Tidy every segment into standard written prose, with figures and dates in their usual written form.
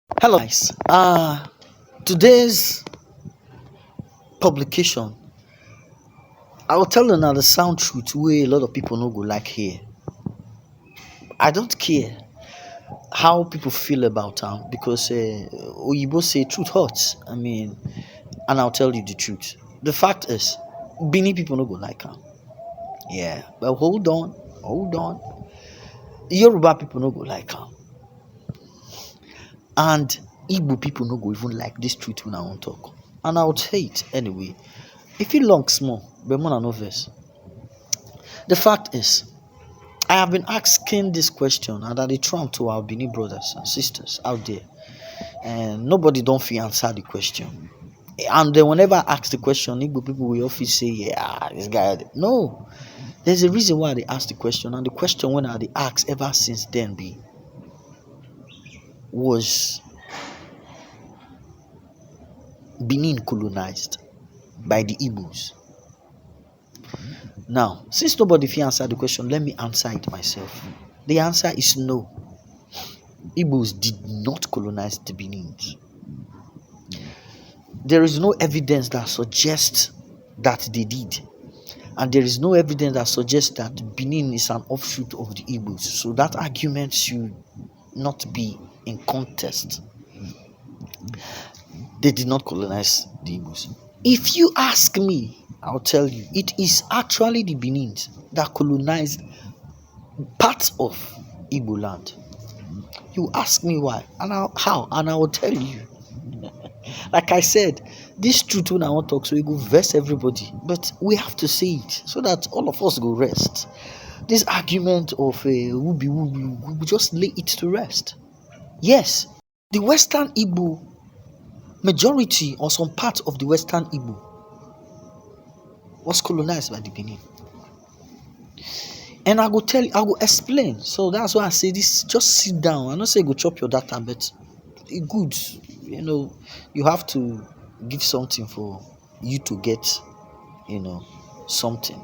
Hello guys. Today's publication, I will tell you now the sound truth way a lot of people no go like here. I don't care how people feel about because Oyibo say truth hurts. And I'll tell you the truth. The fact is, Benin people no go like am. Yeah, but hold on. Yoruba people no go like am, and Igbo people no go even like this truth when I won't talk. And I'll say it anyway. If you long small, but more no verse. The fact is, I have been asking this question and I dey throw am to our Benin brothers and sisters out there, and nobody don't feel answer the question. And then whenever I ask the question, Igbo people will often say, "Yeah, this guy." No, there's a reason why they ask the question, and the question when I dey ask ever since then was Benin colonized by the Igbos? Now, since nobody fit answer the question, let me answer it myself. The answer is no. Igbos did not colonize the Benin. There is no evidence that suggests that they did. And there is no evidence that suggests that Benin is an offshoot of the Igbos. So that argument should not be in contest. They did not colonize the Igbos. If you ask me, I'll tell you, it is actually the Benin that colonized parts of Igbo land. You ask me why and how, and I will tell you. Like I said, this truth when I want to talk, so it go vex everybody, but we have to say it so that all of us go rest. This argument of we just lay it to rest. Yes, the Western Igbo majority, or some part of the Western Igbo, was colonized by the Benin. And I go tell you, I go explain. So that's why I say this, just sit down. I don't say go chop your data, but it good. You have to give something for you to get, something.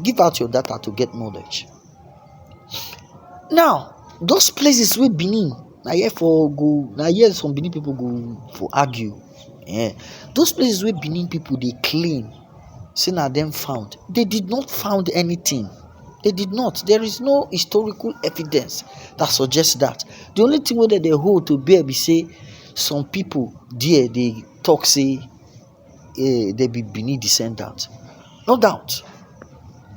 Give out your data to get knowledge. Now, those places where Benin, now some Benin people go for argue. Yeah. Those places where Benin people they claim, say na them found, they did not found anything. They did not. There is no historical evidence that suggests that. The only thing whether they hold to bear be say some people there they talk say they be Benin descendants. No doubt.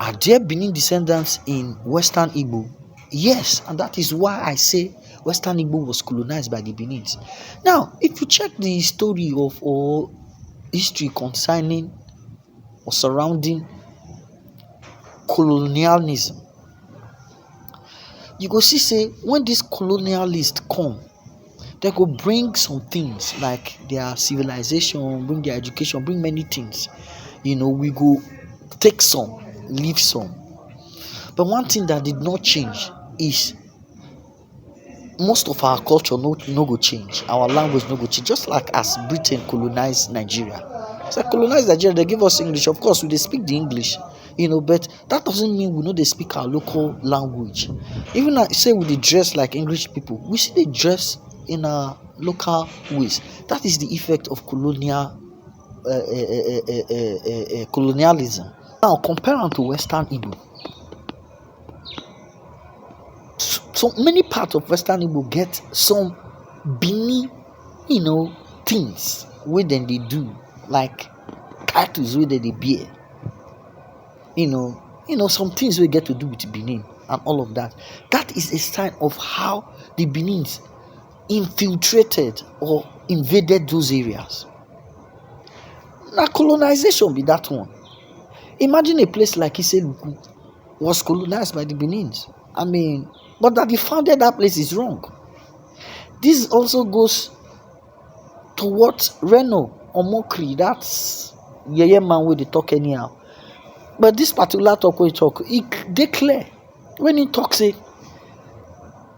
Are there Benin descendants in Western Igbo? Yes, and that is why I say Western Igbo was colonized by the Benins. Now, if you check the story of or history concerning or surrounding colonialism, you go see say when these colonialists come, they go bring some things like their civilization, bring their education, bring many things. We go take some, leave some. But one thing that did not change is most of our culture no go change. Our language no go change. Just like as Britain colonized Nigeria. So colonized Nigeria, they give us English. Of course, they speak the English, but that doesn't mean we know they speak our local language. Even say we they dress like English people, we see they dress in our local ways. That is the effect of colonialism. Now compare them to Western Igbo. So many parts of Western Igbo get some Benin, things where then they do, like titles where they bear. Some things we get to do with Benin and all of that. That is a sign of how the Benins infiltrated or invaded those areas. Now colonization be that one. Imagine a place like Iseluku was colonized by the Benins. But that they founded that place is wrong. This also goes to what Reno or Mokri, that's Yeye man where they talk anyhow. But this particular talk where he talk, they clear. When he talks it,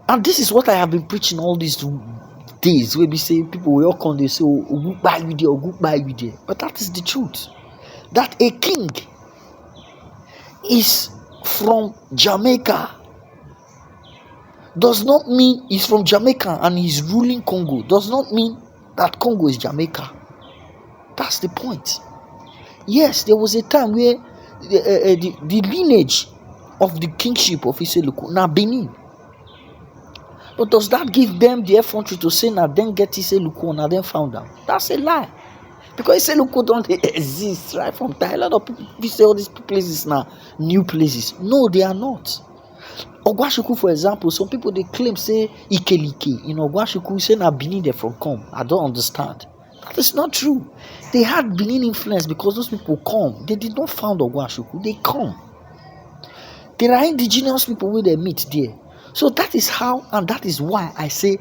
and this is what I have been preaching all these days, where we say people will all come, they say, oh, goodbye you there, or goodbye you there. But that is the truth. That a king is from Jamaica. does not mean he's from Jamaica and he's ruling Congo. Does not mean that Congo is Jamaica. That's the point. Yes, there was a time where the lineage of the kingship of Iseluku, now Benin. But does that give them the effrontery to say now then get Iseluku and then found out? That's a lie. Because Iseluku don't exist right from time. A lot of people say all these places now new places. No, they are not. Ogwashuku, for example, some people they claim say Ikelike in Ogwashuku, say now Benin they from come. I don't understand. That is not true. They had Benin influence because those people come. They did not found Ogwashuku. They come. There are indigenous people where they meet there. So that is how, and that is why I say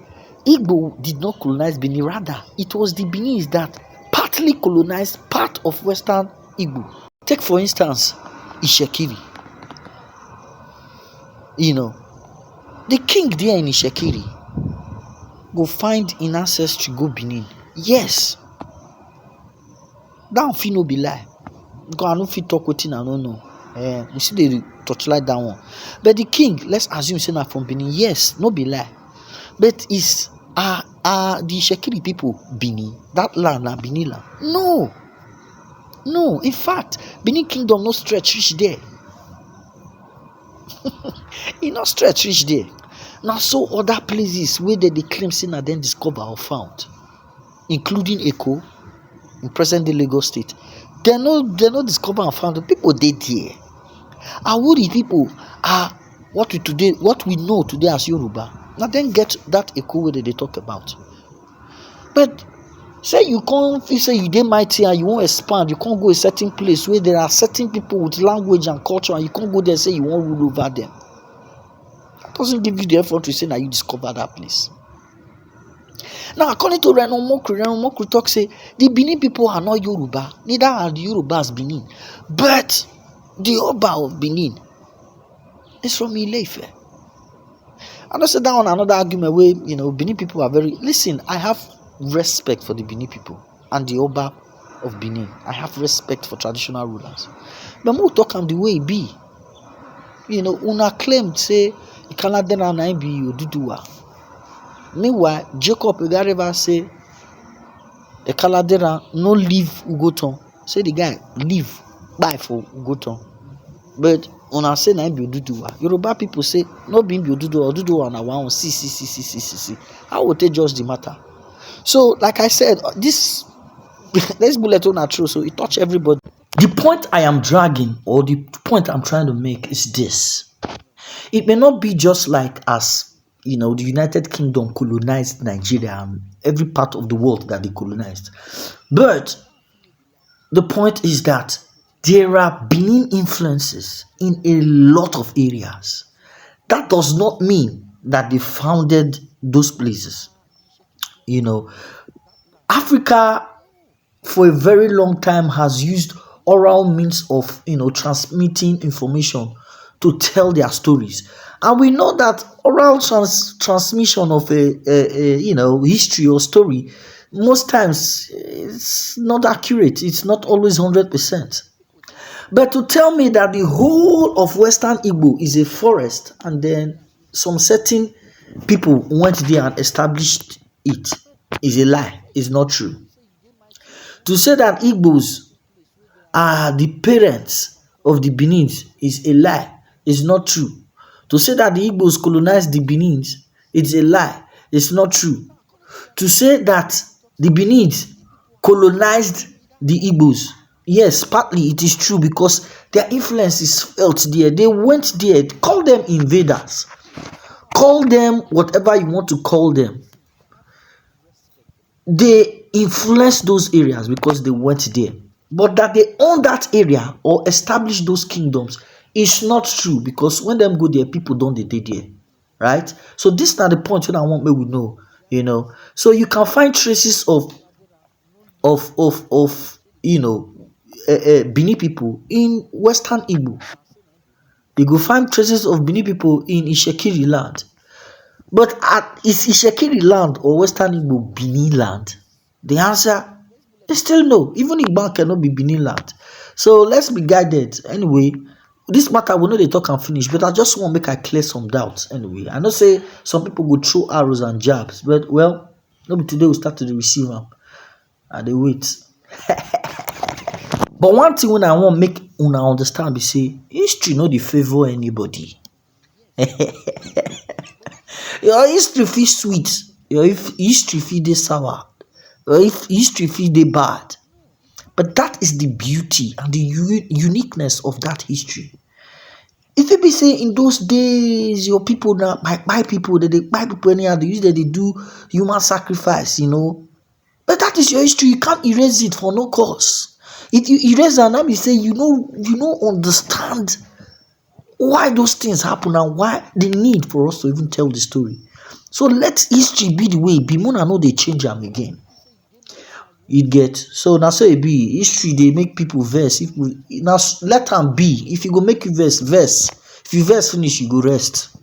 Igbo did not colonize Benin. Rather, it was the Benin that partly colonized part of Western Igbo. Take for instance, Ishekiri. You know, the king there in Ishekiri go find in ancestry go Benin. Yes. That fit no be lie. Because I no fit talk wetin I no know. You see they torchlight that one. But the king, let's assume say na from Benin. Yes, no be lie. But is the Shekiri people Benin? That land na Benin land? No. No. In fact, Benin kingdom no stretch reach there. It no stretch reach there. Now so other places where they claim say na then discover or found, including Eko in present-day Lagos State. They no discover and found. The people they there. Awuri people are what we know today as Yoruba. Now then get that Eko where they talk about. But say you can't say you dey mighty and you won't expand, you can't go a certain place where there are certain people with language and culture and you can't go there and say you won't rule over them. That doesn't give you the effort to say that you discover that place. Now, according to Renan Mokri talk say the Benin people are not Yoruba, neither are the Yorubas Benin. But the Oba of Benin is from Ile-Ife. I don't say that on another argument where Benin people are very. Listen, I have respect for the Benin people and the Oba of Benin. I have respect for traditional rulers. But more talk am the way it be. Una claimed say Ikanadena na be Oduduwa. Meanwhile, Jacob Egareva say Ekaladera no leave Ugoton. Say the guy leave buy for Ugoton. But una say na be Oduduwa. Yoruba people say no be Oduduwa. Oduduwa na one see. How would they judge the matter? So, like I said, this bulletin are true, so it touch everybody. The point I am dragging, or the point I'm trying to make, is this: it may not be just like as the United Kingdom colonized Nigeria and every part of the world that they colonized, but the point is that there are Benin influences in a lot of areas. That does not mean that they founded those places. Africa for a very long time has used oral means of transmitting information to tell their stories, and we know that oral transmission of a history or story most times it's not accurate. It's not always 100%. But to tell me that the whole of Western IGBO is a forest and then some certain people went there and established it is a lie. It's not true. To say that Igbos are the parents of the Benins is a lie. It's not true. To say that the Igbos colonized the Benins, it's a lie. It's not true. To say that the Benins colonized the Igbos, yes, partly it is true because their influence is felt there. They went there. Call them invaders. Call them whatever you want to call them. They influenced those areas because they went there. But that they own that area or establish those kingdoms is not true, because when them go there, people don't they there, right? So this is not the point that I want me to know, So you can find traces of Bini people in Western IGBO. You go find traces of Bini people in Ishekiri land. But is Ishekiri land or Western IGBO Bini land? The answer is still no. Even Igbo cannot be Bini land. So let's be guided. Anyway, this matter we know they talk and finish, but I just want to make I clear some doubts anyway. I know say some people go throw arrows and jabs, but well, maybe today we start to receive them and they wait. But one thing when I want make una understand be say history no dey favor anybody. Your history feel sweet, your history feel dey sour, your history feel dey bad. But that is the beauty and the uniqueness of that history. If you be say in those days, your people now buy people, they buy people anyhow, they use that they do human sacrifice, But that is your history. You can't erase it for no cause. If you erase it, now you say you don't understand why those things happen and why the need for us to even tell the story. So let history be the way. Be more know they change them again. You get so now so it be history they make people verse. If now let them be. If you go make you verse. If you verse finish, you go rest.